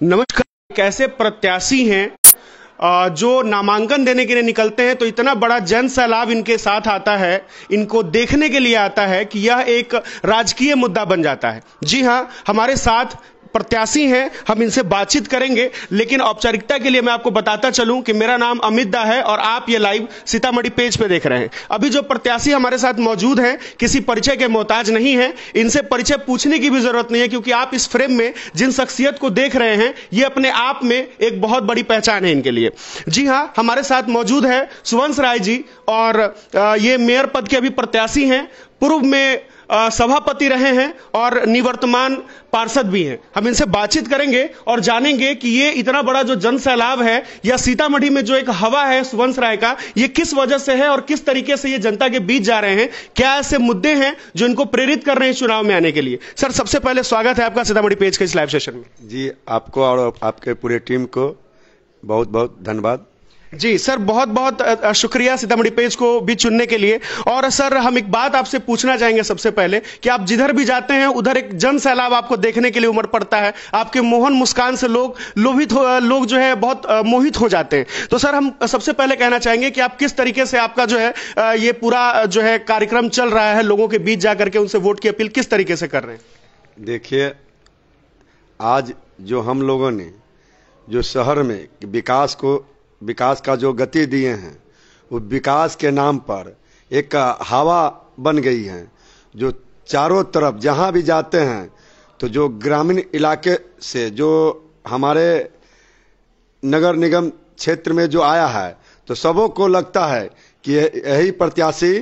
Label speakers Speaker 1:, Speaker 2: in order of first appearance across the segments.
Speaker 1: नमस्कार। एक ऐसे प्रत्याशी हैं जो नामांकन देने के लिए निकलते हैं तो इतना बड़ा जन सैलाब इनके साथ आता है, इनको देखने के लिए आता है कि यह एक राजकीय मुद्दा बन जाता है। जी हां, हमारे साथ प्रत्याशी हैं, हम इनसे बातचीत करेंगे, लेकिन औपचारिकता के लिए मैं आपको बताता चलूं कि मेरा नाम अमित दा है और आप ये लाइव सीतामढ़ी पेज पे देख रहे हैं। अभी जो प्रत्याशी हमारे साथ मौजूद हैं किसी परिचय के मोहताज नहीं है, इनसे परिचय पूछने की भी जरूरत नहीं है, क्योंकि आप इस फ्रेम में जिन शख्सियत को देख रहे हैं ये अपने आप में एक बहुत बड़ी पहचान है इनके लिए। जी हां, हमारे साथ मौजूद है सुवंश राय जी और ये मेयर पद के अभी प्रत्याशी हैं, पूर्व में सभापति रहे हैं और निवर्तमान पार्षद भी हैं। हम इनसे बातचीत करेंगे और जानेंगे कि ये इतना बड़ा जो जन सैलाब है या सीतामढ़ी में जो एक हवा है सुवंश राय का, ये किस वजह से है और किस तरीके से ये जनता के बीच जा रहे हैं, क्या ऐसे मुद्दे हैं जो इनको प्रेरित कर रहे हैं चुनाव में आने के लिए। सर, सबसे पहले स्वागत है आपका सीतामढ़ी पेज के इस लाइव सेशन में।
Speaker 2: जी, आपको और आपके पूरे टीम को बहुत बहुत धन्यवाद।
Speaker 1: जी सर, बहुत बहुत शुक्रिया सीतामढ़ी पेज को भी चुनने के लिए। और सर, हम एक बात आपसे पूछना चाहेंगे सबसे पहले कि आप जिधर भी जाते हैं उधर एक जन सैलाब आपको देखने के लिए उमड़ पड़ता है, आपके मोहन मुस्कान से लोग जो है बहुत मोहित हो जाते हैं। तो सर, हम सबसे पहले कहना चाहेंगे कि आप किस तरीके से आपका जो है ये पूरा जो है कार्यक्रम चल रहा है, लोगों के बीच जाकर के उनसे वोट की अपील किस तरीके से कर रहे हैं।
Speaker 2: देखिए, आज जो हम लोगों ने जो शहर में विकास का जो गति दिए हैं, वो विकास के नाम पर एक हवा बन गई है, जो चारों तरफ जहां भी जाते हैं तो जो ग्रामीण इलाके से जो हमारे नगर निगम क्षेत्र में जो आया है तो सबों को लगता है कि यही प्रत्याशी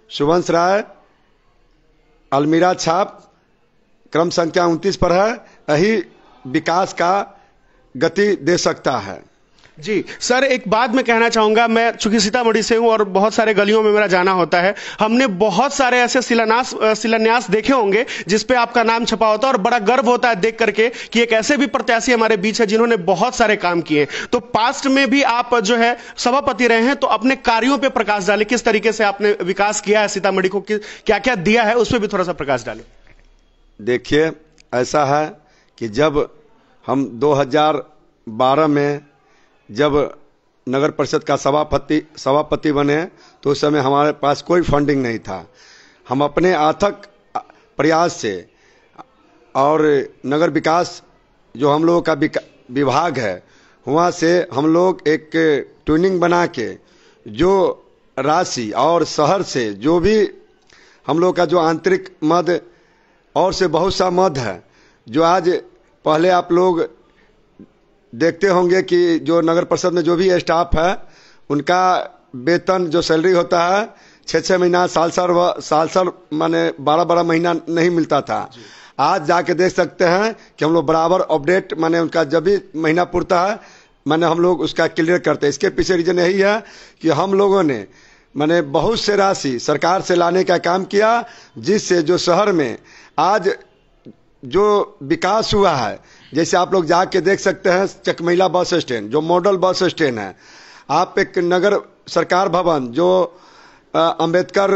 Speaker 2: सुवंश राय अलमीरा छाप क्रम संख्या 29 पर है, यही विकास का गति दे सकता है।
Speaker 1: जी सर, एक बात मैं कहना चाहूंगा, मैं चूंकि सीतामढ़ी से हूं और बहुत सारे गलियों में मेरा जाना होता है, हमने बहुत सारे ऐसे शिलान्यास देखे होंगे जिसपे आपका नाम छपा होता है और बड़ा गर्व होता है देख करके कि एक ऐसे भी प्रत्याशी हमारे बीच है जिन्होंने बहुत सारे काम किए। तो पास्ट में भी आप जो है सभापति रहे हैं, तो अपने कार्यों पर प्रकाश डालें, किस तरीके से आपने विकास किया है सीतामढ़ी को, क्या क्या दिया है, उस पर भी थोड़ा सा प्रकाश डालें।
Speaker 2: देखिए, ऐसा है कि जब हम 2012 में जब नगर परिषद का सभापति बने तो उस समय हमारे पास कोई फंडिंग नहीं था। हम अपने अथक प्रयास से और नगर विकास जो हम लोगों का विभाग है, वहाँ से हम लोग एक ट्यूनिंग बना के जो राशि और शहर से जो भी हम लोग का जो आंतरिक मद और से बहुत सा मद है, जो आज पहले आप लोग देखते होंगे कि जो नगर परिषद में जो भी स्टाफ है उनका वेतन जो सैलरी होता है 6-6 महीना साल माने 12 महीना नहीं मिलता था। आज जाके देख सकते हैं कि हम लोग बराबर अपडेट माने उनका जब भी महीना पूरता है माने हम लोग उसका क्लियर करते हैं। इसके पीछे रीजन यही है कि हम लोगों ने माने बहुत से राशि सरकार से लाने का काम किया, जिससे जो शहर में आज जो विकास हुआ है, जैसे आप लोग जाके देख सकते हैं चकमैला बस स्टैंड जो मॉडल बस स्टैंड है, आप एक नगर सरकार भवन जो अंबेडकर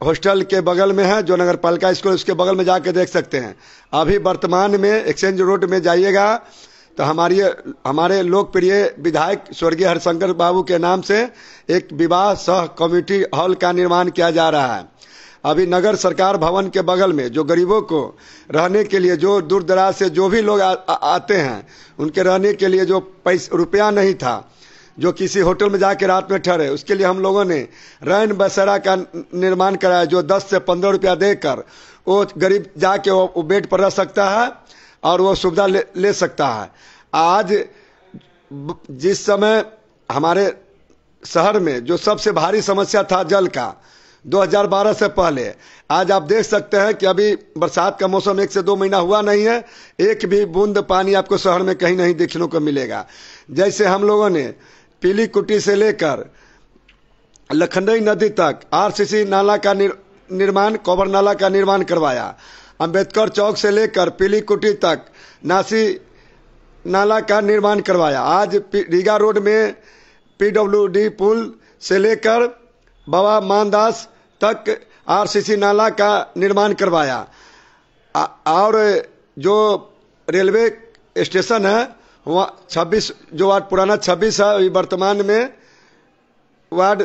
Speaker 2: हॉस्टल के बगल में है, जो नगर पालिका स्कूल उसके बगल में जाके देख सकते हैं। अभी वर्तमान में एक्सचेंज रोड में जाइएगा तो हमारे लोकप्रिय विधायक स्वर्गीय हरिशंकर बाबू के नाम से एक विवाह सह कम्युनिटी हॉल का निर्माण किया जा रहा है। अभी नगर सरकार भवन के बगल में जो गरीबों को रहने के लिए, जो दूर दराज से जो भी लोग आते हैं उनके रहने के लिए जो रुपया नहीं था, जो किसी होटल में जाके रात में ठहरे, उसके लिए हम लोगों ने रैन बसेरा का निर्माण कराया, जो 10 से 15 रुपया देकर वो गरीब जाके वो बेड पर रह सकता है और वो सुविधा ले सकता है। आज जिस समय हमारे शहर में जो सबसे भारी समस्या था जल का 2012 से पहले, आज आप देख सकते हैं कि अभी बरसात का मौसम 1 से 2 महीना हुआ नहीं है, एक भी बूंद पानी आपको शहर में कहीं नहीं देखने को मिलेगा। जैसे हम लोगों ने पीली कुटी से लेकर लखनई नदी तक आरसीसी नाला का निर्माण, कॉबर नाला का निर्माण करवाया। अंबेडकर चौक से लेकर पीली कुटी तक नासी नाला का निर्माण करवाया। आज रीगा रोड में पीडब्ल्यूडी पुल से लेकर बाबा मानदास तक आरसीसी नाला का निर्माण करवाया। और जो रेलवे स्टेशन है वहाँ 26 जो वार्ड पुराना 26 है, अभी वर्तमान में वार्ड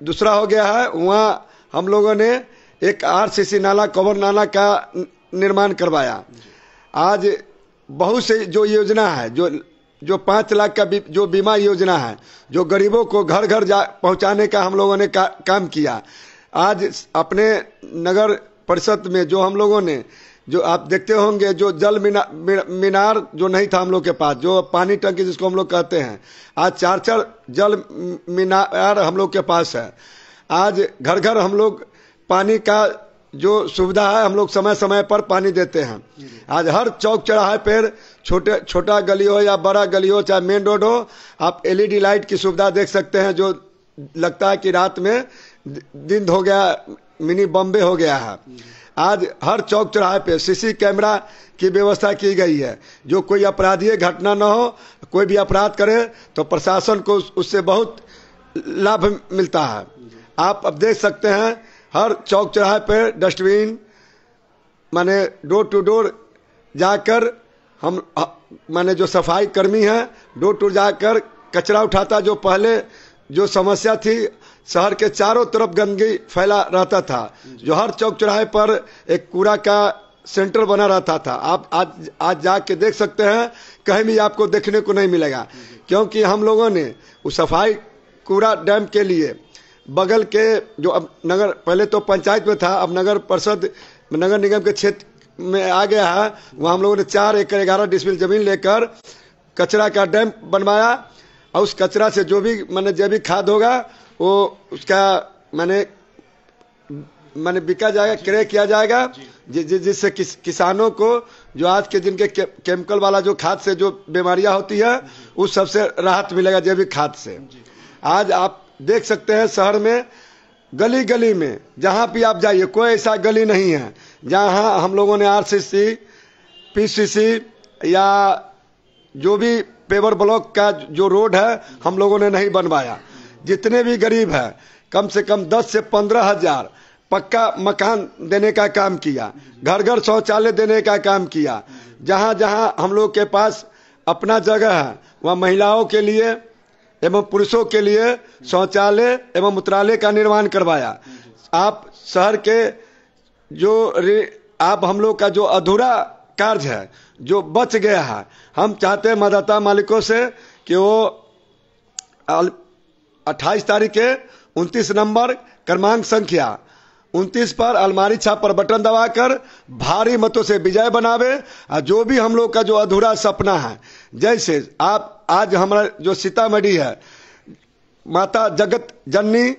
Speaker 2: दूसरा हो गया है। वहाँ हम लोगों ने एक आरसीसी नाला, कवर नाला का निर्माण करवाया। आज बहुत से जो योजना है, जो 5 लाख का जो बीमा योजना है, जो गरीबों को घर घर पहुंचाने का हम लोगों ने काम किया। आज अपने नगर परिषद में जो हम लोगों ने, जो आप देखते होंगे, जो जल मीनार जो नहीं था हम लोग के पास, जो पानी टंकी जिसको हम लोग कहते हैं, आज 4 जल मीनार हम लोग के पास है। आज घर घर हम लोग पानी का जो सुविधा है, हम लोग समय समय पर पानी देते हैं। आज हर चौक चौराहे पर छोटा गली हो या बड़ा गली हो, चाहे मेन रोड हो, आप LED लाइट की सुविधा देख सकते हैं, जो लगता है कि रात में दिन हो गया, मिनी बॉम्बे हो गया है। आज हर चौक चौराहे पे CC कैमरा की व्यवस्था की गई है। जो कोई अपराधीय घटना न हो, कोई भी अपराध करे तो प्रशासन को उससे बहुत लाभ मिलता है। आप अब देख सकते हैं हर चौक चौराहे पे डस्टबिन, माने डोर टू डोर जाकर हम माने जो सफाई कर्मी है डोर टू जाकर कचरा उठाता। जो पहले जो समस्या थी, शहर के चारों तरफ गंदगी फैला रहता था, जो हर चौक चौराहे पर एक कूड़ा का सेंटर बना रहता था। आप आज जाके देख सकते हैं, कहीं भी आपको देखने को नहीं मिलेगा, क्योंकि हम लोगों ने उस सफाई कूड़ा डैम के लिए बगल के जो अब नगर, पहले तो पंचायत में था, अब नगर परिषद नगर निगम के क्षेत्र में आ गया है, वहाँ हम लोगों ने 4 एकड़ 11 डिसमिल जमीन लेकर कचरा का डैम बनवाया। और उस कचरा से जो भी माने जैविक खाद होगा वो उसका माने बिका जाएगा, क्रय किया जाएगा, जिससे किसानों को जो आज के दिन के केमिकल वाला जो खाद से जो बीमारियां होती है, उस सबसे राहत मिलेगा जैविक खाद से। आज आप देख सकते हैं शहर में गली गली में जहां भी आप जाइए, कोई ऐसा गली नहीं है जहां हम लोगों ने RCC, PCC या जो भी पेवर ब्लॉक का जो रोड है हम लोगों ने नहीं बनवाया। जितने भी गरीब है, कम से कम 10 से 15 हजार पक्का मकान देने का काम किया, घर घर शौचालय देने का काम किया। जहां जहां हम लोग के पास अपना जगह है, वह महिलाओं के लिए एवं पुरुषों के लिए शौचालय एवं मूत्रालय का निर्माण करवाया। आप शहर के जो आप हम लोग का जो अधूरा कार्य है, जो बच गया है, हम चाहते हैं मतदाता मालिकों से कि वो 28 तारीख के 29 नंबर क्रमांक संख्या 29 पर अलमारी छाप पर बटन दबाकर भारी मतों से विजय बनावे। और जो भी हम लोग का जो अधूरा सपना है, जैसे आप आज हमारा जो सीतामढ़ी है, माता जगत जननी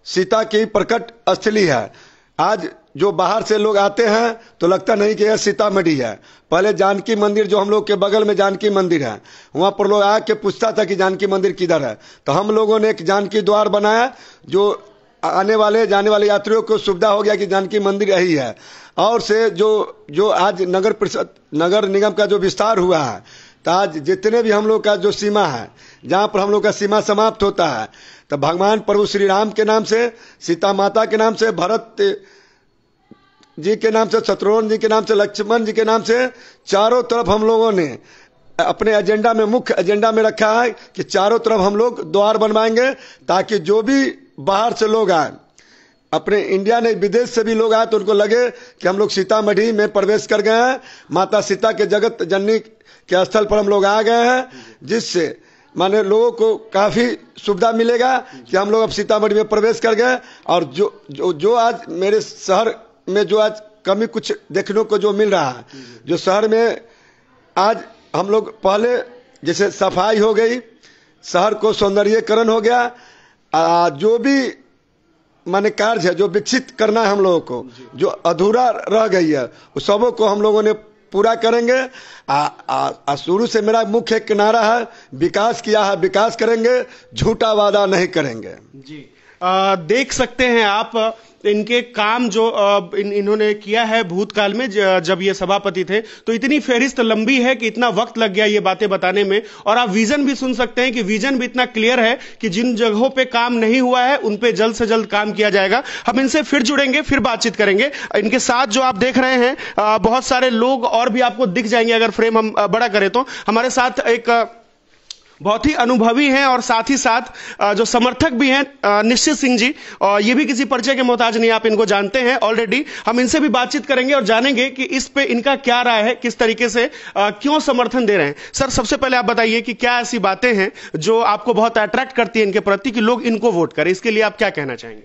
Speaker 2: सीता की प्रकट स्थली है। आज जो बाहर से लोग आते हैं तो लगता नहीं कि यह सीतामढ़ी है। पहले जानकी मंदिर जो हम लोग के बगल में जानकी मंदिर है, वहां पर लोग आके पूछता था कि जानकी मंदिर किधर है, तो हम लोगों ने एक जानकी द्वार बनाया, जो आने वाले जाने वाले यात्रियों को सुविधा हो गया कि जानकी मंदिर यही है। और से जो आज नगर परिषद नगर निगम का जो विस्तार हुआ है, तो आज जितने भी हम लोग का जो सीमा है, जहां पर हम लोग का सीमा समाप्त होता है, तो भगवान प्रभु श्री राम के नाम से, सीता माता के नाम से, भरत जी के नाम से, शत्रुघ्न जी के नाम से, लक्ष्मण जी के नाम से, चारों तरफ हम लोगों ने अपने एजेंडा में, मुख्य एजेंडा में रखा है कि चारों तरफ हम लोग द्वार बनवाएंगे, ताकि जो भी बाहर से लोग आए, अपने इंडिया ने विदेश से भी लोग आए, तो उनको लगे कि हम लोग सीतामढ़ी में प्रवेश कर गए हैं, माता सीता के जगत जननी के स्थल पर हम लोग आ गए हैं, जिससे माने लोगों को काफी सुविधा मिलेगा कि हम लोग अब सीतामढ़ी में प्रवेश कर गए। और जो आज मेरे शहर में जो आज कमी कुछ देखने को जो मिल रहा है, जो शहर में आज हम लोग पहले जैसे सफाई हो गई, शहर को सौंदर्यीकरण हो गया, जो भी माने कार्य है जो विकसित करना है हम लोगों को, जो अधूरा रह गई है, उस सबों को हम लोगों ने पूरा करेंगे। शुरू से मेरा मुख्य किनारा है, विकास किया है, विकास करेंगे, झूठा वादा नहीं करेंगे।
Speaker 1: जी देख सकते हैं आप इनके काम जो इन्होंने किया है भूतकाल में जब ये सभापति थे, तो इतनी फेहरिस्त लंबी है कि इतना वक्त लग गया ये बातें बताने में। और आप विजन भी सुन सकते हैं कि विजन भी इतना क्लियर है कि जिन जगहों पे काम नहीं हुआ है उन पे जल्द से जल्द काम किया जाएगा। हम इनसे फिर जुड़ेंगे, फिर बातचीत करेंगे। इनके साथ जो आप देख रहे हैं बहुत सारे लोग और भी आपको दिख जाएंगे अगर फ्रेम हम बड़ा करें तो। हमारे साथ एक बहुत ही अनुभवी हैं और साथ ही साथ जो समर्थक भी हैं निश्चित सिंह जी, और ये भी किसी परिचय के मोहताज नहीं, आप इनको जानते हैं ऑलरेडी। हम इनसे भी बातचीत करेंगे और जानेंगे कि इस पे इनका क्या राय है, किस तरीके से क्यों समर्थन दे रहे हैं। सर, सबसे पहले आप बताइए कि क्या ऐसी बातें हैं जो आपको बहुत अट्रैक्ट करती है इनके प्रति कि लोग इनको वोट करें, इसके लिए आप क्या कहना चाहेंगे?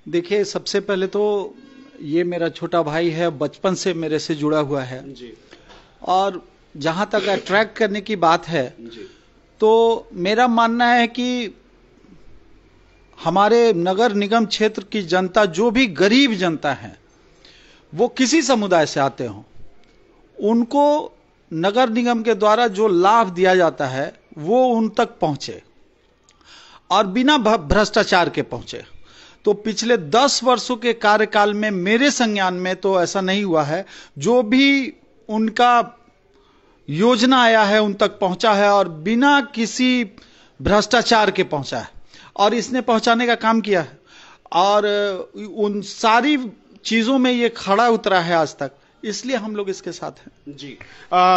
Speaker 3: देखिए, सबसे पहले तो ये मेरा छोटा भाई है, बचपन से मेरे से जुड़ा हुआ है जी। और जहां तक अट्रैक्ट करने की बात है जी, तो मेरा मानना है कि हमारे नगर निगम क्षेत्र की जनता, जो भी गरीब जनता है, वो किसी समुदाय से आते हों, उनको नगर निगम के द्वारा जो लाभ दिया जाता है वो उन तक पहुंचे और बिना भ्रष्टाचार के पहुंचे। तो पिछले 10 वर्षों के कार्यकाल में मेरे संज्ञान में तो ऐसा नहीं हुआ है। जो भी उनका योजना आया है उन तक पहुंचा है और बिना किसी भ्रष्टाचार के पहुंचा है, और इसने पहुंचाने का काम किया है और उन सारी चीजों में ये खड़ा उतरा है आज तक, इसलिए हम लोग इसके साथ हैं
Speaker 1: जी।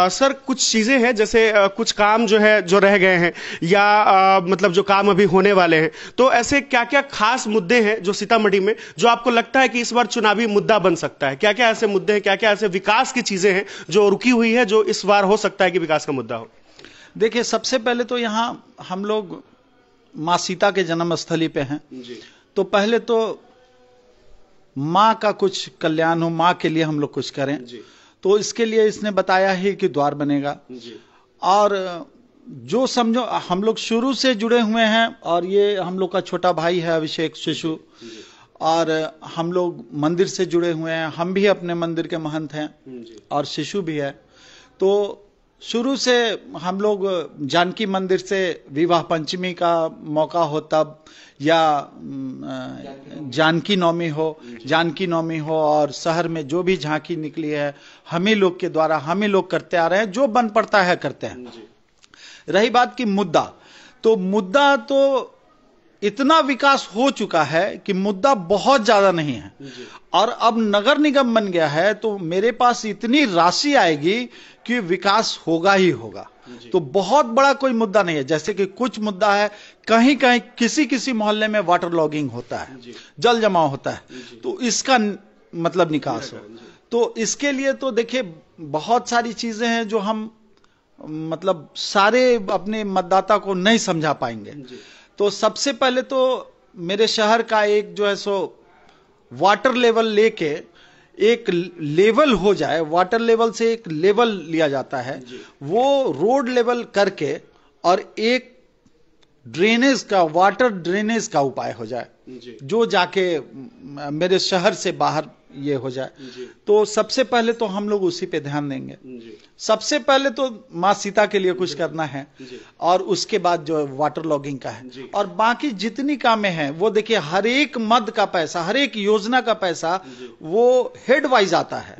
Speaker 1: सर, कुछ चीजें हैं जैसे कुछ काम जो है जो रह गए हैं या मतलब जो काम अभी होने वाले हैं, तो ऐसे क्या क्या खास मुद्दे हैं जो सीतामढ़ी में जो आपको लगता है कि इस बार चुनावी मुद्दा बन सकता है? क्या क्या ऐसे मुद्दे हैं, क्या क्या ऐसे विकास की चीजें हैं जो रुकी हुई है जो इस बार हो सकता है कि विकास का मुद्दा हो?
Speaker 3: देखिए, सबसे पहले तो यहां हम लोग मां सीता के जन्म स्थली पे हैं जी। तो पहले तो मां का कुछ कल्याण हो, मां के लिए हम लोग कुछ करें जी। तो इसके लिए इसने बताया ही कि द्वार बनेगा जी। और जो समझो हम लोग शुरू से जुड़े हुए हैं, और ये हम लोग का छोटा भाई है अभिषेक शिशु जी। और हम लोग मंदिर से जुड़े हुए हैं, हम भी अपने मंदिर के महंत हैं जी। और शिशु भी है। तो शुरू से हम लोग जानकी मंदिर से विवाह पंचमी का मौका हो तब, या जानकी नवमी हो और शहर में जो भी झांकी निकली है हम ही लोग के द्वारा हम ही लोग करते आ रहे हैं, जो बन पड़ता है करते हैं। रही बात की मुद्दा, तो मुद्दा तो इतना विकास हो चुका है कि मुद्दा बहुत ज्यादा नहीं है, और अब नगर निगम बन गया है तो मेरे पास इतनी राशि आएगी कि विकास होगा ही होगा। तो बहुत बड़ा कोई मुद्दा नहीं है। जैसे कि कुछ मुद्दा है, कहीं कहीं किसी किसी मोहल्ले में वाटर लॉगिंग होता है, जल जमाव होता है, तो इसका मतलब निकास हो। तो इसके लिए तो देखिए बहुत सारी चीजें हैं जो हम मतलब सारे अपने मतदाता को नहीं समझा पाएंगे। तो सबसे पहले तो मेरे शहर का एक जो है सो वाटर लेवल लेके एक लेवल हो जाए, वाटर लेवल से एक लेवल लिया जाता है, वो रोड लेवल करके और एक ड्रेनेज का, वाटर ड्रेनेज का उपाय हो जाए जो जाके मेरे शहर से बाहर ये हो जाए। तो सबसे पहले तो हम लोग उसी पे ध्यान देंगे। सबसे पहले तो मां सीता के लिए कुछ करना है और उसके बाद जो वाटर लॉगिंग का है, और बाकी जितनी कामें हैं वो देखिए हर एक मद का पैसा, हर एक योजना का पैसा वो हेड वाइज आता है,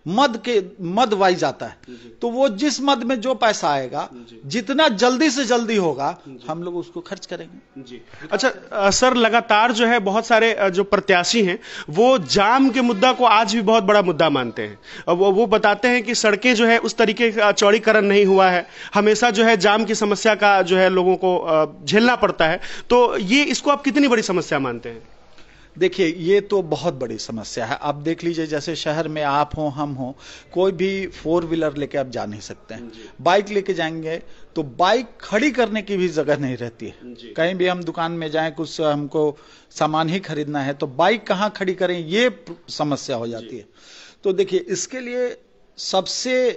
Speaker 3: मद वाइज आता है। तो वो जिस मद में जो पैसा आएगा जितना जल्दी से जल्दी होगा हम लोग उसको खर्च करेंगे
Speaker 1: जी। अच्छा सर, लगातार जो है बहुत सारे जो प्रत्याशी हैं वो जाम के मुद्दा को आज भी बहुत बड़ा मुद्दा मानते हैं। वो बताते हैं कि सड़कें जो है उस तरीके का चौड़ीकरण नहीं हुआ है, हमेशा जो है जाम की समस्या का जो है लोगों को झेलना पड़ता है। तो ये इसको आप कितनी बड़ी समस्या मानते हैं?
Speaker 3: देखिए, ये तो बहुत बड़ी समस्या है। आप देख लीजिए, जैसे शहर में आप हो, हम हो, कोई भी 4 व्हीलर लेके आप जा नहीं सकते हैं। बाइक लेके जाएंगे तो बाइक खड़ी करने की भी जगह नहीं रहती है। कहीं भी हम दुकान में जाएं, कुछ हमको सामान ही खरीदना है तो बाइक कहां खड़ी करें, ये समस्या हो जाती है। तो देखिए, इसके लिए सबसे,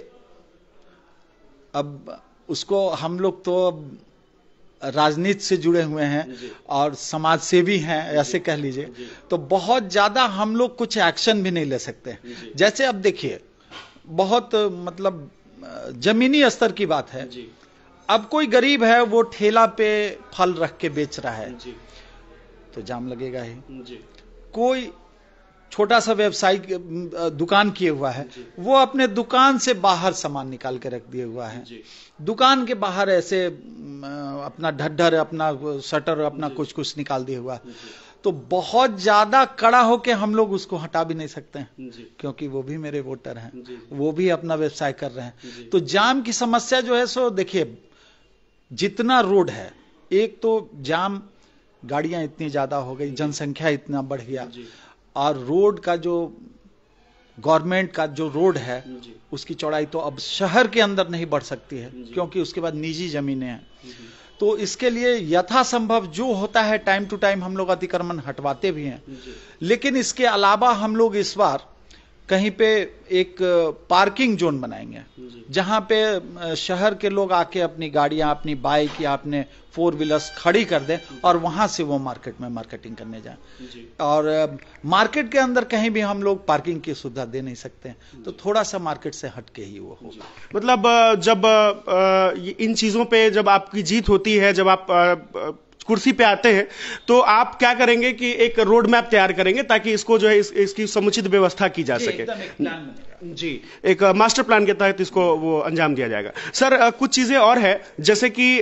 Speaker 3: अब उसको हम लोग तो राजनीति से जुड़े हुए हैं और समाज सेवी हैं, ऐसे कह लीजिए, तो बहुत ज्यादा हम लोग कुछ एक्शन भी नहीं ले सकते। जैसे अब देखिए, बहुत मतलब जमीनी स्तर की बात है। अब कोई गरीब है, वो ठेला पे फल रख के बेच रहा है, तो जाम लगेगा ही।
Speaker 1: जी।
Speaker 3: कोई छोटा सा व्यवसायिक दुकान किए हुआ है, वो अपने दुकान से बाहर सामान निकाल के रख दिए हुआ है, दुकान के बाहर ऐसे अपना ढड्ढर, अपना शटर, अपना कुछ कुछ निकाल दिया हुआ है, तो बहुत ज्यादा कड़ा होके हम लोग उसको हटा भी नहीं सकते हैं, क्योंकि वो भी मेरे वोटर हैं, वो भी अपना व्यवसाय कर रहे हैं। तो जाम की समस्या जो है सो देखिए, जितना रोड है, एक तो जाम, गाड़ियां इतनी ज्यादा हो गई, जनसंख्या इतना बढ़ गया, और रोड का जो गवर्नमेंट का जो रोड है उसकी चौड़ाई तो अब शहर के अंदर नहीं बढ़ सकती है, क्योंकि उसके बाद निजी जमीनें हैं। तो इसके लिए यथासंभव जो होता है टाइम टू टाइम हम लोग अतिक्रमण हटवाते भी हैं, लेकिन इसके अलावा हम लोग इस बार कहीं पे एक पार्किंग जोन बनाएंगे, जहां पे शहर के लोग आके अपनी गाड़ियां, अपनी बाइक या अपने 4 व्हीलर्स खड़ी कर दें और वहां से वो मार्केट में मार्केटिंग करने जाएं। और मार्केट के अंदर कहीं भी हम लोग पार्किंग की सुविधा दे नहीं सकते, तो थोड़ा सा मार्केट से हटके ही वो होगा।
Speaker 1: मतलब जब इन चीजों पे जब आपकी जीत होती है, जब आप कुर्सी पे आते हैं, तो आप क्या करेंगे कि एक रोड मैप तैयार करेंगे ताकि इसको जो है इसकी समुचित व्यवस्था की जा सके। जी, एक मास्टर प्लान के तहत इसको वो अंजाम दिया जाएगा। सर, कुछ चीजें और है, जैसे कि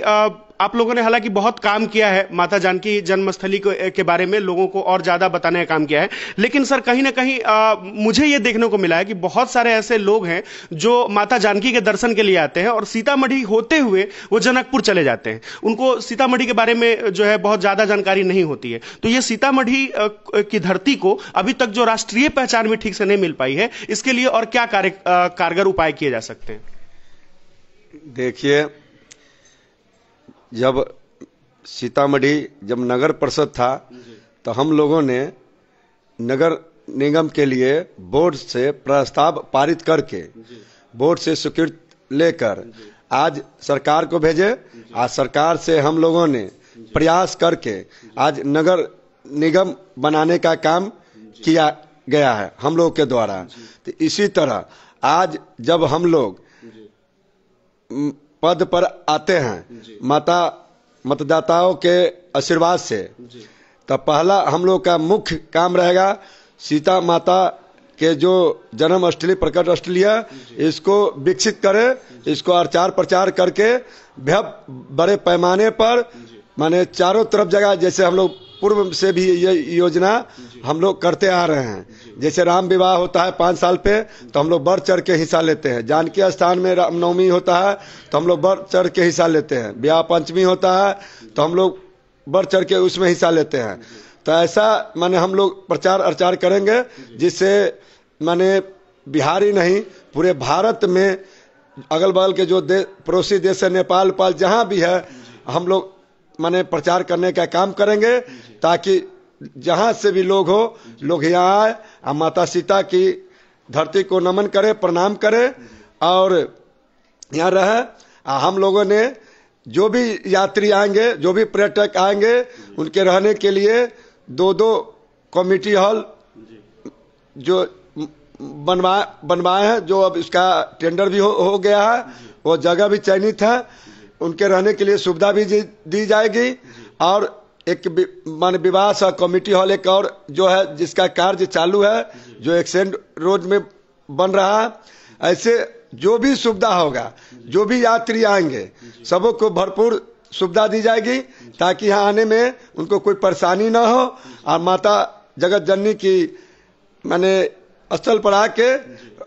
Speaker 1: आप लोगों ने हालांकि बहुत काम किया है माता जानकी जन्मस्थली के बारे में, लोगों को और ज्यादा बताने का काम किया है, लेकिन सर कहीं ना कहीं मुझे ये देखने को मिला है कि बहुत सारे ऐसे लोग हैं जो माता जानकी के दर्शन के लिए आते हैं और सीतामढ़ी होते हुए वो जनकपुर चले जाते हैं, उनको सीतामढ़ी के बारे में जो है बहुत ज्यादा जानकारी नहीं होती है। तो ये सीतामढ़ी की धरती को अभी तक जो राष्ट्रीय पहचान भी ठीक से नहीं मिल पाई है, इसके लिए और क्या कारगर उपाय किए जा सकते हैं?
Speaker 2: देखिए, जब सीतामढ़ी जब नगर परिषद था तो हम लोगों ने नगर निगम के लिए बोर्ड से प्रस्ताव पारित करके बोर्ड से स्वीकृति लेकर आज सरकार को भेजे। आज सरकार से हम लोगों ने प्रयास करके आज नगर निगम बनाने का काम किया गया है हम लोग के द्वारा। तो इसी तरह आज जब हम लोग पद पर आते हैं माता मतदाताओं के आशीर्वाद से, तो पहला हम लोग का मुख्य काम रहेगा सीता माता के जो जन्म स्थली, प्रकट स्थली है, इसको विकसित करे, इसको प्रचार प्रचार करके बड़े पैमाने पर, माने चारों तरफ जगह, जैसे हम लोग पूर्व से भी ये योजना हम लोग करते आ रहे हैं। जैसे राम विवाह होता है 5 साल पे, तो हम लोग बढ़ चढ़ के हिस्सा लेते हैं। जानकी स्थान में रामनवमी होता है तो हम लोग बढ़ चढ़ के हिस्सा लेते हैं। ब्याह पंचमी होता है तो हम लोग बढ़ चढ़ के उसमें हिस्सा लेते हैं। तो ऐसा माने हम लोग प्रचार अर्चार करेंगे, जिससे माने बिहार ही नहीं पूरे भारत में अगल बगल के जो पड़ोसी देश है, नेपाल पाल जहां भी है, हम लोग माने प्रचार करने का काम करेंगे, ताकि जहां से भी लोग हो, लोग यहाँ आए और माता सीता की धरती को नमन करे, प्रणाम करे और यहाँ रहे। हम लोगों ने जो भी यात्री आएंगे, जो भी पर्यटक आएंगे, उनके रहने के लिए 2 कम्युनिटी हॉल जो बनवाए हैं, जो अब इसका टेंडर भी हो गया है, वो जगह भी चयनित है, उनके रहने के लिए सुविधा भी दी जाएगी। और एक मान विवाह सा कम्युनिटी हॉल एक और जो है, जिसका कार्य चालू है, जो एक्सचेंज रोड में बन रहा है। ऐसे जो भी सुविधा होगा, जो भी यात्री आएंगे, सबों को भरपूर सुविधा दी जाएगी, ताकि यहाँ आने में उनको कोई परेशानी ना हो और माता जगत जननी की माने स्थल पर आके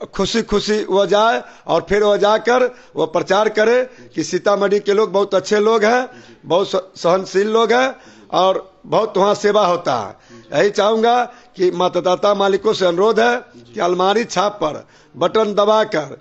Speaker 2: खुशी खुशी वो जाए और फिर वो जाकर वो प्रचार करे कि सीतामढ़ी के लोग बहुत अच्छे लोग हैं, बहुत सहनशील लोग हैं और बहुत वहाँ सेवा होता है। यही चाहूंगा कि मतदाता मालिकों से अनुरोध है कि अलमारी छाप पर बटन दबाकर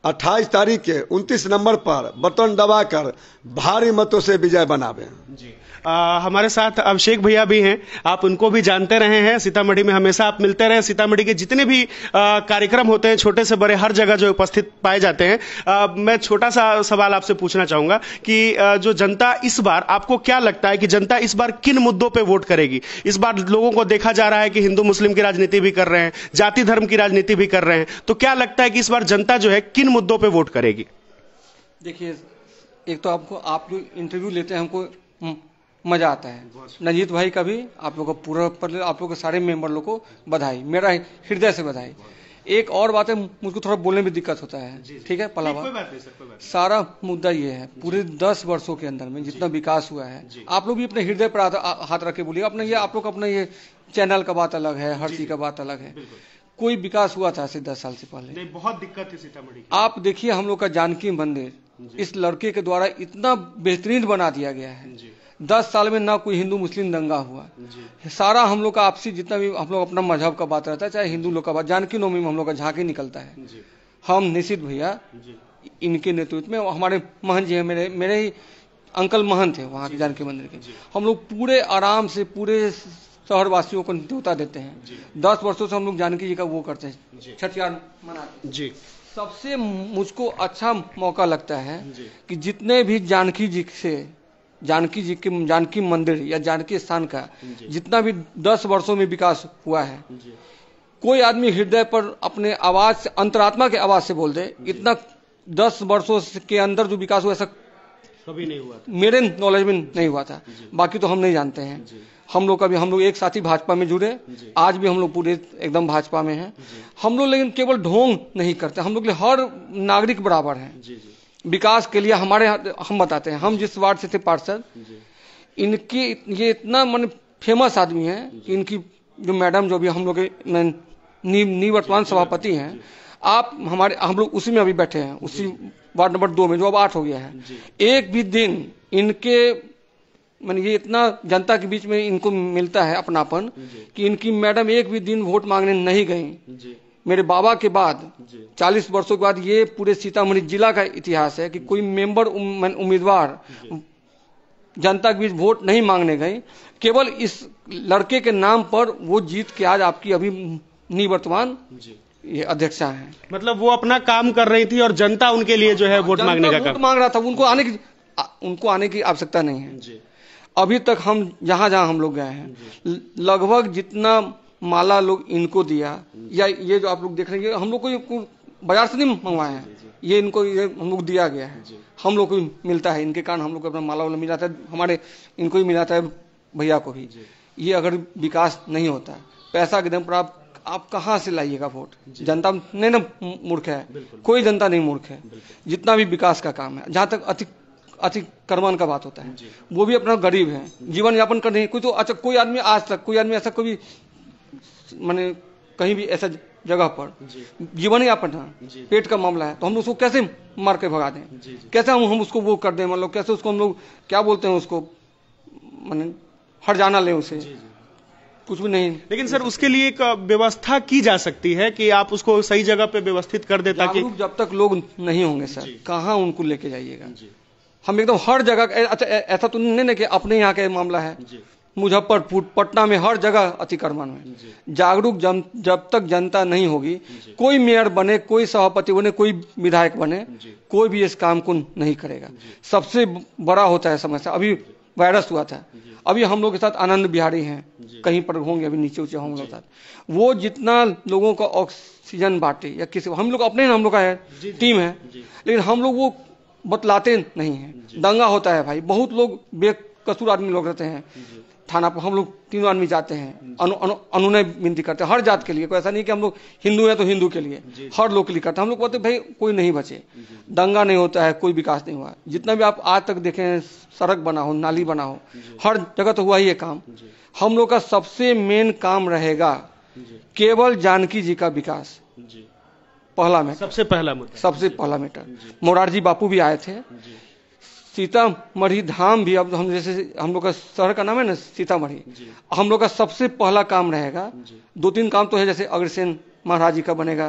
Speaker 2: 28 तारीख के 29 नंबर पर बटन दबाकर भारी मतों से विजय बनावे।
Speaker 1: जी, हमारे साथ अभिषेक भैया भी हैं, आप उनको भी जानते रहे हैं, सीतामढ़ी में हमेशा आप मिलते रहे। सीतामढ़ी के जितने भी कार्यक्रम होते हैं, छोटे से बड़े, हर जगह जो उपस्थित पाए जाते हैं। मैं छोटा सा सवाल आपसे पूछना चाहूंगा कि जो जनता इस बार, आपको क्या लगता है कि जनता इस बार किन मुद्दों पे वोट करेगी? इस बार लोगों को देखा जा रहा है कि हिंदू मुस्लिम की राजनीति भी कर रहे हैं, जाति धर्म की राजनीति भी कर रहे हैं, तो क्या लगता है कि इस बार जनता जो है किन मुद्दों पे वोट करेगी?
Speaker 4: देखिए, एक तो आप जो इंटरव्यू लेते हैं, हमको मजा आता है। नजीत भाई का भी आप लोगों को पूरा आप लोगों के सारे मेंबर लोग को बधाई, मेरा हृदय से बधाई। एक और बात है, मुझको थोड़ा बोलने में दिक्कत होता है, ठीक है पहला बात, सारा मुद्दा ये है पूरे 10 वर्षों के अंदर में जितना विकास हुआ है, आप लोग भी अपने हृदय पर हाथ रख के बोलिए। अपना ये आप लोग अपना ये चैनल का बात अलग है, हर चीज का बात अलग है। कोई विकास हुआ था 10 साल से पहले?
Speaker 1: नहीं, बहुत दिक्कत है सीतामढ़ी।
Speaker 4: आप देखिए हम लोग का जानकी मंदिर इस लड़के के द्वारा इतना बेहतरीन बना दिया गया है। 10 साल में ना कोई हिंदू मुस्लिम दंगा हुआ, सारा हम लोग का आपसी जितना भी हम लोग अपना मजहब का बात रहता है, चाहे हिंदू लोग का बात, जानकी नवमी में हम लोग का झांकी निकलता है। हम निश्चित भैया इनके नेतृत्व में, हमारे महंत जी है, मेरे ही अंकल महंत थे वहाँ के जानकी मंदिर के, हम लोग पूरे आराम से पूरे शहर वासियों को न्योता देते हैं। 10 वर्षों से हम लोग जानकी जी का वो करते हैं, छठियार मनाते हैं जी। सबसे मुझको अच्छा मौका लगता है कि जितने भी जानकी जी से जानकी जी के जानकी मंदिर या जानकी स्थान का जितना भी 10 वर्षों में विकास हुआ है, कोई आदमी हृदय पर अपने आवाज से, अंतरात्मा के आवाज से बोल दे, इतना 10 वर्षों के अंदर जो विकास हुआ ऐसा
Speaker 1: कभी नहीं हुआ,
Speaker 4: मेरे नॉलेज में नहीं हुआ था। बाकी तो हम नहीं जानते हैं। हम लोग एक साथी भाजपा में जुड़े, आज भी हम लोग पूरे एकदम भाजपा में हैं। हम लोग लेकिन केवल ढोंग नहीं करते, हम लोग हर नागरिक बराबर हैं। विकास के लिए हम बताते हैं, हम जिस वार्ड से थे पार्षद, इनकी ये इतना मन फेमस आदमी है कि इनकी जो मैडम जो भी हम लोग के निवर्तमान सभापति हैं, हम लोग उसी में अभी बैठे हैं, उसी वार्ड नंबर 2 में जो अब 8 हो गया है। एक भी दिन इनके ये इतना जनता के बीच में इनको मिलता है अपनापन कि इनकी मैडम एक भी दिन वोट मांगने नहीं गई। मेरे बाबा के बाद 40 वर्षों के बाद ये पूरे सीतामढ़ी जिला का इतिहास है कि कोई मेंबर उम्मीदवार जनता के बीच वोट नहीं मांगने गए, केवल इस लड़के के नाम पर वो जीत के आज आपकी अभी निवर्तमान ये अध्यक्षा है।
Speaker 1: मतलब वो अपना काम कर रही थी और जनता उनके लिए जो है वोट मांगने का काम
Speaker 4: मांग रहा था, उनको आने की आवश्यकता नहीं है। अभी तक हम जहां हम लोग गए हैं, लगभग जितना माला लोग इनको दिया, या ये जो आप लोग देख रहे हैं, हम लोग को बाजार से नहीं मंगवाए हैं, ये इनको ये हम लोग दिया गया है, हम लोग को मिलता है। इनके कारण हम लोग को अपना माला वाला मिल जाता है, हमारे इनको ही मिल जाता है, भैया को भी। ये अगर विकास नहीं होता, पैसा के दम पर आप कहां से लाइएगा वोट? जनता नहीं ना मूर्ख है, कोई जनता नहीं मूर्ख है। जितना भी विकास का काम है, जहां तक अतिक्रमण का बात होता है, वो भी अपना गरीब है, जीवन यापन कर नहीं। कोई तो अच्छा कोई आदमी आज तक कोई आदमी ऐसा कभी माने कहीं भी ऐसा जगह पर जीवन यापन है, पेट का मामला है, तो हम उसको कैसे मार के भगा दें? कैसे हम उसको वो कर दें? मतलब कैसे उसको हम लोग क्या बोलते हैं उसको, माने हर जाना ले उसे, कुछ भी नहीं।
Speaker 1: लेकिन सर उसके लिए एक व्यवस्था की जा सकती है कि आप उसको सही जगह पे व्यवस्थित कर दे, ताकि
Speaker 4: जब तक लोग नहीं होंगे सर, कहाँ उनको लेके जाइएगा? हम एकदम हर जगह, अच्छा ऐसा तो नहीं ना कि अपने यहाँ का मामला है, मुजफ्फरपुर, पटना में हर जगह अतिक्रमण है। जागरूक जब तक जनता नहीं होगी, कोई मेयर बने, कोई सभापति बने, कोई विधायक बने, कोई भी इस काम को नहीं करेगा। सबसे बड़ा होता है समस्या, अभी वायरस हुआ था, अभी हम लोग के साथ आनंद बिहारी हैं, कहीं पर होंगे अभी नीचे ऊंचे होंगे साथ, वो जितना लोगों का ऑक्सीजन बांटे या किसी, हम लोग अपने हम लोग का है टीम है, लेकिन हम लोग वो बतलाते नहीं है। दंगा होता है भाई, बहुत लोग बेकसूर आदमी लोग रहते हैं थाना पर, हम लोग 3 आदमी जाते हैं, अनुनय विनती करते हैं हर जात के लिए। कोई ऐसा नहीं कि हम लोग हिंदू है तो हिंदू के लिए, हर लोग के लिए करते हैं। हम लोग बोलते भाई कोई नहीं बचे, दंगा नहीं होता है, कोई विकास नहीं हुआ। जितना भी आप आज तक देखें, सड़क बना हो, नाली बना हो, हर जगह तो हुआ ही है काम। हम लोग का सबसे मेन काम रहेगा केवल जानकी जी का विकास, पहला मैटर, सबसे पहला मैटर। मोरारजी बापू भी आए थे, सीतामढ़ी धाम भी, अब हम जैसे हम लोग का शहर का नाम है ना सीतामढ़ी, हम लोग का सबसे पहला काम रहेगा। 2-3 काम तो है, जैसे अग्रसेन महाराज जी का बनेगा,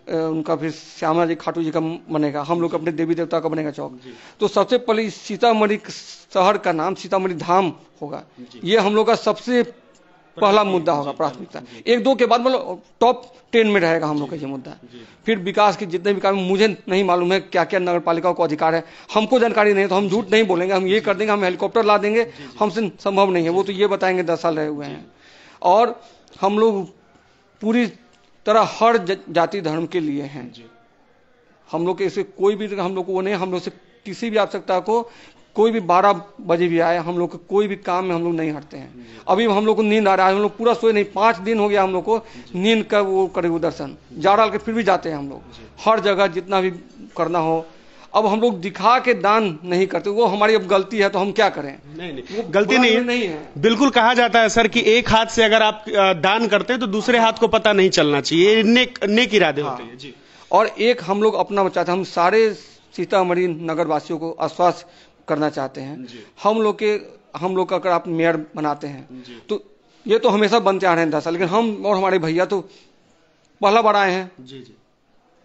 Speaker 4: उनका फिर श्यामा जी खाटू जी का बनेगा, हम लोग अपने देवी देवता का बनेगा चौक। तो सबसे पहले सीतामढ़ी शहर का नाम सीतामढ़ी धाम होगा, ये हम लोग का सबसे पहला मुद्दा होगा, प्राथमिकता। 1-2 के बाद मतलब टॉप 10 में रहेगा हम लोग का ये मुद्दा। फिर विकास के जितने भी काम, मुझे नहीं मालूम है क्या क्या नगर पालिका को अधिकार है, हमको जानकारी नहीं है, तो हम झूठ नहीं बोलेंगे, हम ये कर देंगे, हम हेलीकॉप्टर ला देंगे, हमसे संभव नहीं है। वो तो ये बताएंगे 10 साल रहे हुए हैं। और हम लोग पूरी तरह हर जाति धर्म के लिए हैं। हम लोग के इसे कोई भी हम लोग को वो नहीं, हम लोग से किसी भी आवश्यकता को कोई भी 12 बजे भी आए, हम लोग कोई भी काम में हम लोग नहीं हटते हैं। अभी हम लोग को नींद आ रहा है, हम लोग पूरा सोए नहीं, 5 दिन हो गया हम लोग को नींद का वो करे वो दर्शन जा डाल के फिर भी जाते हैं हम लोग हर जगह जितना भी करना हो। अब हम लोग दिखा के दान नहीं करते, वो हमारी अब गलती है तो हम क्या करें?
Speaker 1: नहीं, वो गलती नहीं है। बिल्कुल कहा जाता है सर कि एक हाथ से अगर आप दान करते हैं तो दूसरे हाथ को पता नहीं चलना चाहिए, नेक इरादे होते हैं जी।
Speaker 4: और एक हम लोग अपना चाहते हैं, हम सारे सीतामढ़ी नगर वासियों को आश्वस्त करना चाहते हैं। हम लोग का अगर आप मेयर बनाते हैं तो ये तो हमेशा बनते आ रहे हैं 10 साल, लेकिन हम और हमारे भैया तो पहला बार आए हैं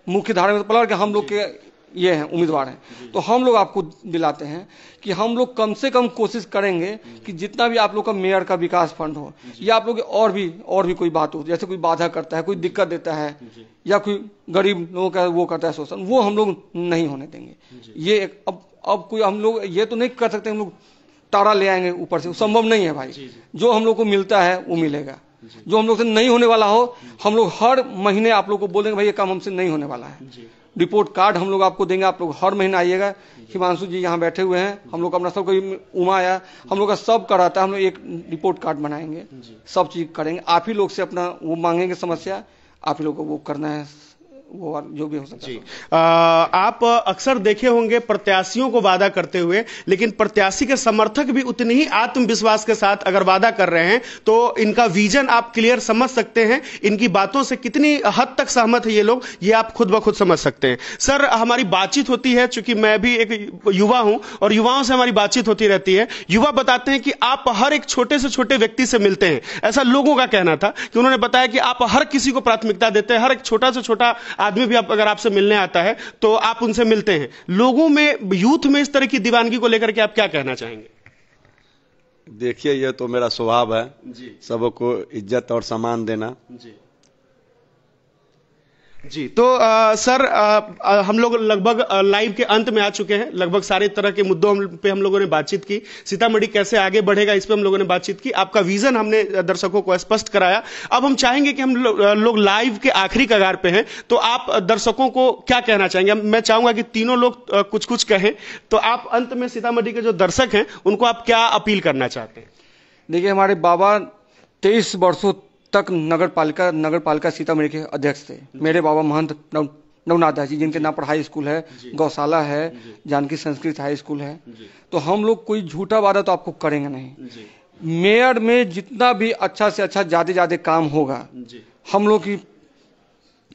Speaker 4: मुख्य धारा में, तो पहला बार हम लोग के ये हैं उम्मीदवार हैं। तो हम लोग आपको दिलाते हैं कि हम लोग कम से कम कोशिश करेंगे कि जितना भी आप लोग का मेयर का विकास फंड हो या आप लोग और भी कोई बात हो, जैसे कोई बाधा करता है, कोई दिक्कत देता है या कोई गरीब लोगों का वो करता है शोषण, वो हम लोग नहीं होने देंगे। ये अब कोई हम लोग ये तो नहीं कर सकते हम लोग तारा ले आएंगे ऊपर से, संभव नहीं है भाई। जो हम लोग को मिलता है वो मिलेगा, जो हम लोग से नहीं होने वाला हो हम लोग हर महीने आप लोग को बोलेंगे भाई ये काम हमसे नहीं होने वाला है। रिपोर्ट कार्ड हम लोग आपको देंगे, आप लोग हर महीना आइएगा। हिमांशु जी यहाँ बैठे हुए हैं, हम लोग अपना सब कोई उमा आया, हम लोग का सब कराता है, हम लोग एक रिपोर्ट कार्ड बनाएंगे, सब चीज करेंगे। आप ही लोग से अपना वो मांगेंगे समस्या, आप ही लोग को वो करना है, वो जो भी हो सकता है।
Speaker 1: आप अक्सर देखे होंगे प्रत्याशियों को वादा करते हुए, लेकिन प्रत्याशी के समर्थक भी उतने ही आत्मविश्वास के साथ अगर वादा कर रहे हैं तो इनका विजन आप क्लियर समझ सकते हैं, इनकी बातों से कितनी हद तक सहमत है ये लोग, ये आप खुद ब खुद समझ सकते हैं। सर, हमारी बातचीत होती है, चूंकि मैं भी एक युवा हूं और युवाओं से हमारी बातचीत होती रहती है। युवा बताते हैं कि आप हर एक छोटे से छोटे व्यक्ति से मिलते हैं, ऐसा लोगों का कहना था कि उन्होंने बताया कि आप हर किसी को प्राथमिकता देते हैं, हर एक छोटा से छोटा आदमी भी अगर आपसे मिलने आता है तो आप उनसे मिलते हैं। लोगों में, यूथ में इस तरह की दीवानगी को लेकर के आप क्या कहना चाहेंगे?
Speaker 2: देखिए, ये तो मेरा स्वभाव है सबको इज्जत और सम्मान देना
Speaker 1: जी। तो सर, हम लोग लगभग लाइव के अंत में आ चुके हैं। लगभग सारे तरह के मुद्दों पे हम लोगों ने बातचीत की। सीतामढ़ी कैसे आगे बढ़ेगा इस पे हम लोगों ने बातचीत की। आपका विजन हमने दर्शकों को स्पष्ट कराया। अब हम चाहेंगे कि हम लोग लाइव के आखिरी कगार पे हैं, तो आप दर्शकों को क्या कहना चाहेंगे? मैं चाहूंगा कि तीनों लोग कुछ कुछ कहें, तो आप अंत में सीतामढ़ी के जो दर्शक हैं उनको आप क्या अपील करना चाहते हैं?
Speaker 4: देखिए, हमारे बाबा 23 वर्षों तक नगर पालिका सीतामढ़ी के अध्यक्ष थे। मेरे बाबा महंत नवनाथ दास जी, जिनके नाम पर हाई स्कूल है, गौशाला है, जानकी संस्कृत हाई स्कूल है। तो हम लोग कोई झूठा वादा तो आपको करेंगे नहीं। मेयर में जितना भी अच्छा से अच्छा ज्यादा काम होगा, हम लोग की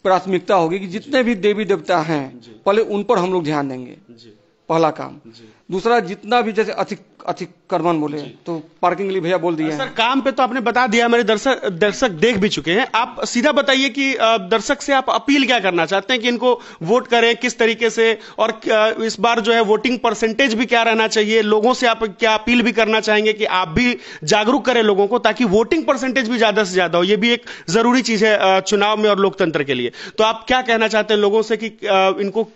Speaker 4: प्राथमिकता होगी कि जितने भी देवी देवता हैं पहले उन पर हम लोग ध्यान देंगे, पहला काम। दूसरा, जितना भी जैसे अतिक्रमण बोले तो पार्किंग के लिए भैया बोल दिया
Speaker 1: सर, काम पे तो आपने बता दिया, मेरे दर्शक देख भी चुके हैं। आप सीधा बताइए कि दर्शक से आप अपील क्या करना चाहते हैं कि इनको वोट करें किस तरीके से, और इस बार जो है वोटिंग परसेंटेज भी क्या रहना चाहिए? लोगों से आप क्या अपील भी करना चाहेंगे कि आप भी जागरूक करें लोगों को, ताकि वोटिंग परसेंटेज भी ज्यादा से ज्यादा हो? ये भी एक जरूरी चीज है चुनाव में और लोकतंत्र के लिए। तो आप क्या कहना चाहते हैं लोगों से कि इनको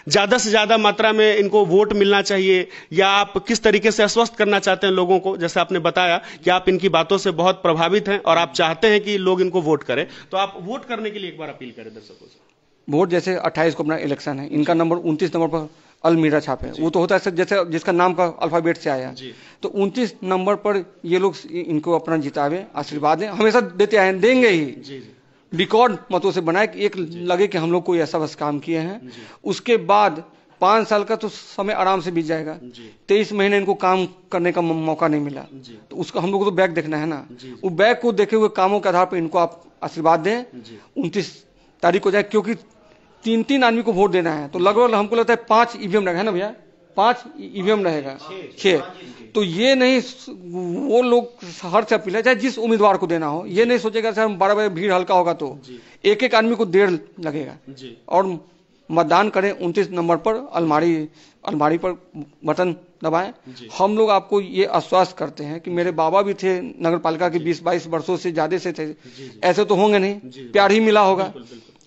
Speaker 1: ज्यादा से ज्यादा मात्रा में इनको वोट मिलना चाहिए, या आप किस तरीके से आश्वस्त करना चाहते हैं लोगों को? जैसे आपने बताया कि आप इनकी बातों से बहुत प्रभावित हैं और आप चाहते हैं कि लोग इनको वोट करें, तो आप वोट करने के लिए एक बार अपील करें दर्शकों से।
Speaker 4: वोट जैसे 28 को अपना इलेक्शन है, इनका नंबर 29 नंबर पर अलमीरा छाप है, वो तो होता है जैसे जिसका नाम का अल्फाबेट से आया, तो 29 नंबर पर ये लोग इनको अपना जितावे, आशीर्वाद दें, हमेशा देते आए, देंगे ही। रिकॉर्ड मतों से बनाए कि एक लगे कि हम लोग कोई ऐसा बस काम किए हैं। उसके बाद 5 साल का तो समय आराम से बीत जाएगा, 23 महीने इनको काम करने का मौका नहीं मिला, तो उसका हम लोग को तो बैक देखना है ना। वो बैक को देखे हुए कामों के आधार पर इनको आप आशीर्वाद दें। 29 तारीख को जाए, क्योंकि 3 आदमी को वोट देना है, तो लगभग हमको लगता है 5 ईवीएम रहेगा ना भैया, 5 ईवीएम रहेगा, 6। तो ये नहीं, वो लोग हर से अपील है, चाहे जिस उम्मीदवार को देना हो, ये नहीं सोचेगा सर 12 बजे भीड़ हल्का होगा तो एक आदमी को देर लगेगा। और मतदान करें 29 नंबर पर, अलमारी पर बटन दबाएं। हम लोग आपको ये आश्वस्त करते हैं कि मेरे बाबा भी थे नगर पालिका के 20-22 वर्षों से ज्यादा से थे, ऐसे तो होंगे नहीं, प्यार ही मिला होगा।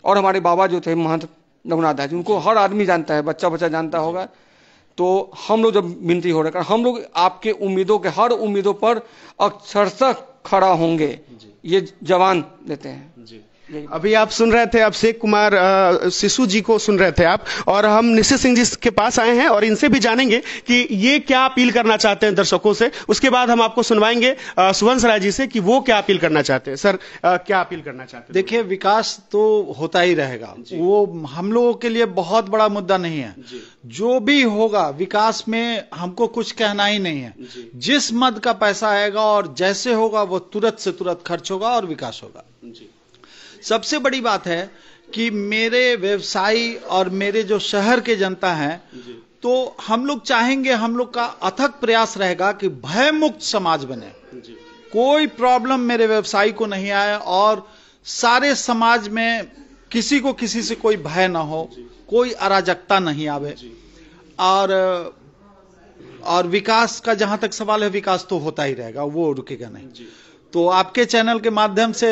Speaker 4: और हमारे बाबा जो थे महंत नवनाथ दास जी, उनको हर आदमी जानता है, बच्चा जानता होगा। तो हम लोग जब विनती हो रहा है, हम लोग आपके उम्मीदों के हर उम्मीदों पर अक्षरशः खड़ा होंगे, ये जवान देते हैं।
Speaker 1: अभी आप सुन रहे थे अभिषेक कुमार सिसु जी को सुन रहे थे आप, और हम निश्चित सिंह जी के पास आए हैं और इनसे भी जानेंगे कि ये क्या अपील करना चाहते हैं दर्शकों से। उसके बाद हम आपको सुनवाएंगे सुवंश राय जी से कि वो क्या अपील करना चाहते हैं। सर, क्या अपील करना चाहते हैं?
Speaker 3: देखिए, विकास तो होता ही रहेगा, वो हम लोगों के लिए बहुत बड़ा मुद्दा नहीं है। जो भी होगा विकास में हमको कुछ कहना ही नहीं है। जिस मद का पैसा आएगा और जैसे होगा वो तुरंत से तुरंत खर्च होगा और विकास होगा। सबसे बड़ी बात है कि मेरे व्यवसायी और मेरे जो शहर के जनता हैं, तो हम लोग चाहेंगे, हम लोग का अथक प्रयास रहेगा कि भय मुक्त समाज बने। कोई प्रॉब्लम मेरे व्यवसायी को नहीं आए और सारे समाज में किसी को किसी से कोई भय ना हो, कोई अराजकता नहीं आवे। और विकास का जहां तक सवाल है, विकास तो होता ही रहेगा, वो रुकेगा नहीं। तो आपके चैनल के माध्यम से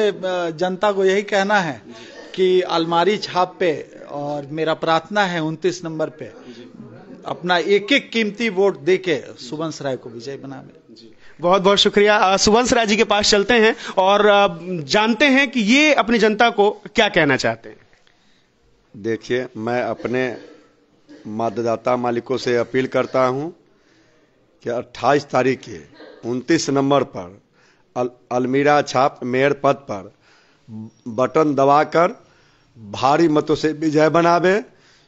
Speaker 3: जनता को यही कहना है कि अलमारी छाप पे, और मेरा प्रार्थना है 29 नंबर पे अपना एक एक कीमती वोट देके सुवंश राय को विजय बनावे।
Speaker 1: बहुत बहुत शुक्रिया। सुवंश राय जी के पास चलते हैं और जानते हैं कि ये अपनी जनता को क्या कहना चाहते हैं।
Speaker 2: देखिए, मैं अपने मतदाता मालिकों से अपील करता हूं कि 28 तारीख के 29 नंबर पर अलमीरा छाप मेयर पद पर बटन दबाकर भारी मतों से विजय बनावे।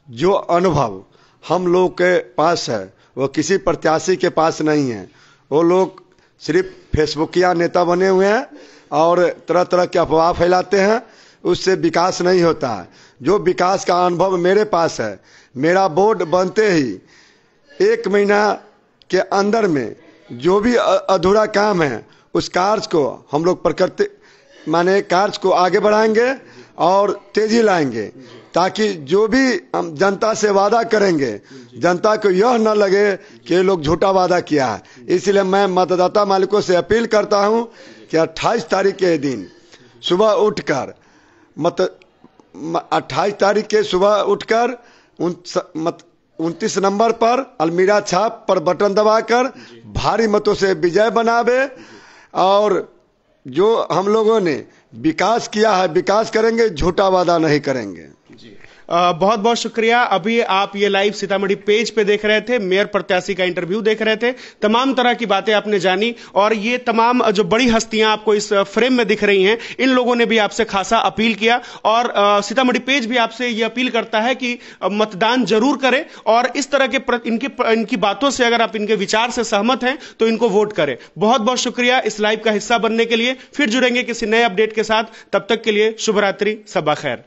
Speaker 2: जो अनुभव हम लोग के पास है वो किसी प्रत्याशी के पास नहीं है। वो लोग सिर्फ फेसबुकिया नेता बने हुए हैं और तरह तरह के अफवाह फैलाते हैं, उससे विकास नहीं होता है। जो विकास का अनुभव मेरे पास है, मेरा बोर्ड बनते ही 1 महीना के अंदर में जो भी अधूरा काम है उस कार्य को हम लोग कार्य को आगे बढ़ाएंगे और तेजी लाएंगे, ताकि जो भी हम जनता से वादा करेंगे जनता को यह न लगे कि ये लोग झूठा वादा किया है। इसलिए मैं मतदाता मालिकों से अपील करता हूं कि 28 तारीख के दिन सुबह उठकर 28 तारीख के सुबह उठकर 29 नंबर पर अलमीरा छाप पर बटन दबाकर भारी मतों से विजय बनावे। और जो हम लोगों ने विकास किया है, विकास करेंगे, झूठा वादा नहीं करेंगे।
Speaker 1: बहुत बहुत शुक्रिया। अभी आप ये लाइव सीतामढ़ी पेज पे देख रहे थे, मेयर प्रत्याशी का इंटरव्यू देख रहे थे। तमाम तरह की बातें आपने जानी और ये तमाम जो बड़ी हस्तियां आपको इस फ्रेम में दिख रही हैं, इन लोगों ने भी आपसे खासा अपील किया। और सीतामढ़ी पेज भी आपसे ये अपील करता है कि मतदान जरूर करें और इस तरह के इनकी बातों से अगर आप इनके विचार से सहमत हैं तो इनको वोट करें। बहुत बहुत शुक्रिया इस लाइव का हिस्सा बनने के लिए। फिर जुड़ेंगे किसी नए अपडेट के साथ, तब तक के लिए शुभ रात्रि, सबा खैर।